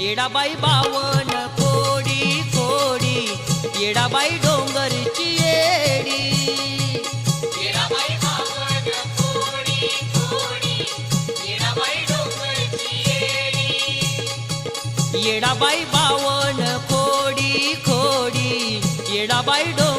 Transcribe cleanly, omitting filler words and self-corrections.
येडाबाई बावन खोडी खोडी, येडाबाई डोंगरची येडी. येडाबाई बावन खोडी खोडी, येडाबाई डोंगरची येडी. येडाबाई बावन खोडी खोडी, येडाबाई डोंगरची